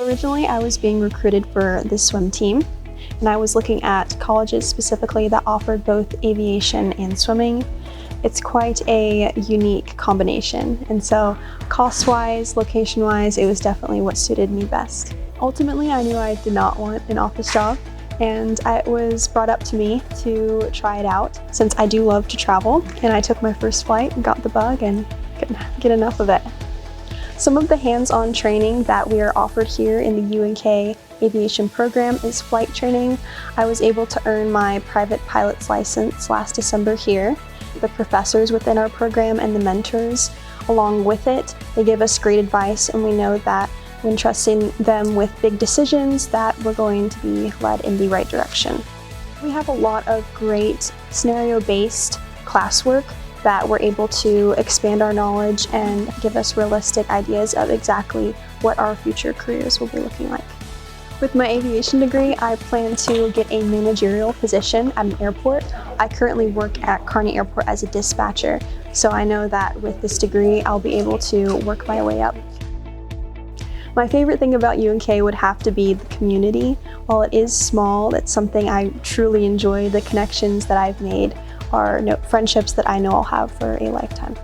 originally I was being recruited for the swim team, and I was looking at colleges specifically that offered both aviation and swimming. It's quite a unique combination, and so cost-wise, location-wise, it was definitely what suited me best. Ultimately, I knew I did not want an office job, and it was brought up to me to try it out since I do love to travel, and I took my first flight and got the bug and couldn't get enough of it. Some of the hands-on training that we are offered here in the UNK aviation program is flight training. I was able to earn my private pilot's license last December here. The professors within our program and the mentors along with it, they give us great advice, and we know that when trusting them with big decisions that we're going to be led in the right direction. We have a lot of great scenario-based classwork that we're able to expand our knowledge and give us realistic ideas of exactly what our future careers will be looking like. With my aviation degree, I plan to get a managerial position at an airport. I currently work at Kearney Airport as a dispatcher, so I know that with this degree, I'll be able to work my way up. My favorite thing about UNK would have to be the community. While it is small, it's something I truly enjoy. The connections that I've made are friendships that I know I'll have for a lifetime.